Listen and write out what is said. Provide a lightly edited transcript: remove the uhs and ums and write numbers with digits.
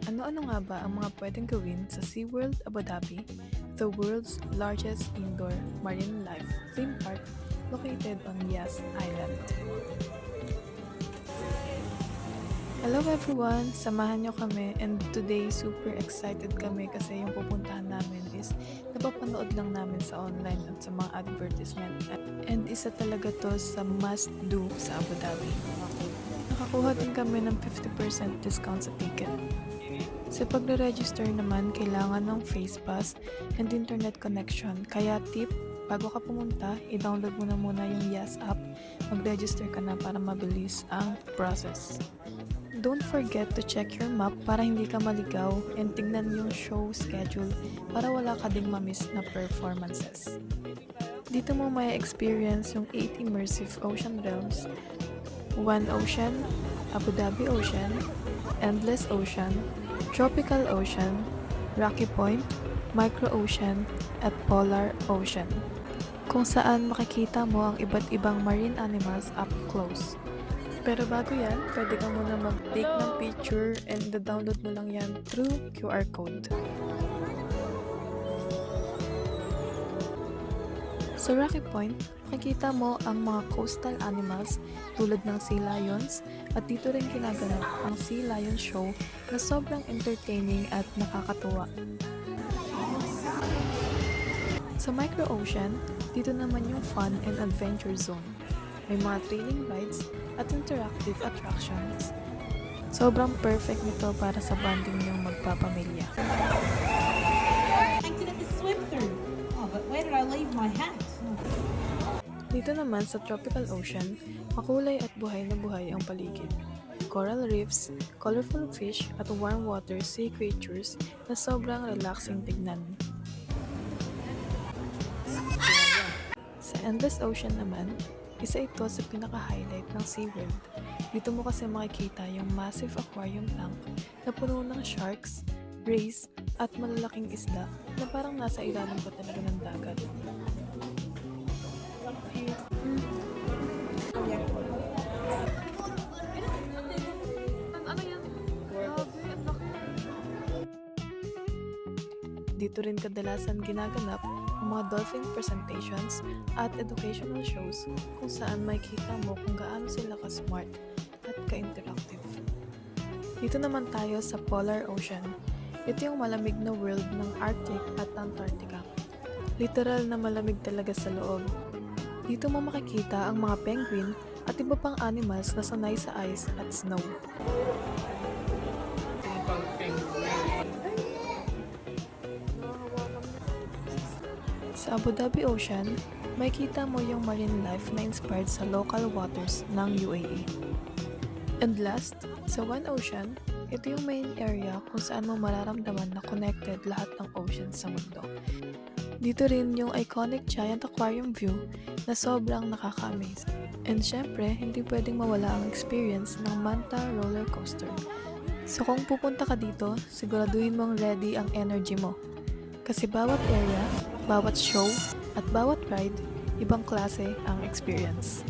Ano-ano nga ba ang mga pwedeng gawin sa SeaWorld Abu Dhabi, the world's largest indoor marine life theme park located on Yas Island? Hello everyone! Samahan nyo kami, and today super excited kami kasi yung pupuntahan namin is napapanood lang namin sa online at sa mga advertisement, and isa talaga to sa must do sa Abu Dhabi. Nakakuha din kami ng 50% discount sa ticket. Sa pagre-register naman, kailangan ng face pass and internet connection. Kaya tip, bago ka pumunta, i-download mo na muna yung Yas app, mag-register ka na para mabilis ang process. Don't forget to check your map para hindi ka maligaw, and tignan yung show schedule para wala ka ding mamiss na performances. Dito mo may experience yung 8 immersive ocean realms, One Ocean, Abu Dhabi Ocean, Endless Ocean, Tropical Ocean, Rocky Point, Micro Ocean, at Polar Ocean, kung saan makikita mo ang iba't ibang marine animals up close. Pero bago yan, pwede ka muna mag-take ng picture, and download mo lang yan through QR code. Sa Rocky Point, makikita mo ang mga coastal animals tulad ng sea lions, at dito rin ginaganap ang Sea Lion Show na sobrang entertaining at nakakatuwa. Sa Micro Ocean, dito naman yung fun and adventure zone. May mga thrilling rides at interactive attractions. Sobrang perfect nito para sa bonding niyong magpapamilya. Acted at the swim through. Oh, but where did I leave my hat? Dito naman sa Tropical Ocean, makulay at buhay na buhay ang paligid. Coral reefs, colorful fish, at warm water sea creatures na sobrang relaxing tignan. Sa Endless Ocean naman, isa ito sa pinaka-highlight ng SeaWorld. Dito mo kasi makikita yung massive aquarium tank na puno ng sharks, rays, at malalaking isda na parang nasa ilalim pa talaga ng dagat. Dito rin kadalasan ginaganap ang mga dolphin presentations at educational shows kung saan makikita mo kung gaano sila ka-smart at ka-interactive. Dito naman tayo sa Polar Ocean. Ito yung malamig na world ng Arctic at Antarctica. Literal na malamig talaga sa loob. Dito mo makikita ang mga penguin at iba pang animals na sanay sa ice at snow. Sa Abu Dhabi Ocean, makikita mo yung marine life na inspired sa local waters ng UAE. And last, sa One Ocean, ito yung main area kung saan mo mararamdaman na connected lahat ng oceans sa mundo. Dito rin yung iconic giant aquarium view na sobrang nakaka-amaze. And syempre, hindi pwedeng mawala ang experience ng Manta roller coaster. So kung pupunta ka dito, siguraduhin mong ready ang energy mo. Kasi bawat area, bawat show, at bawat ride, ibang klase ang experience.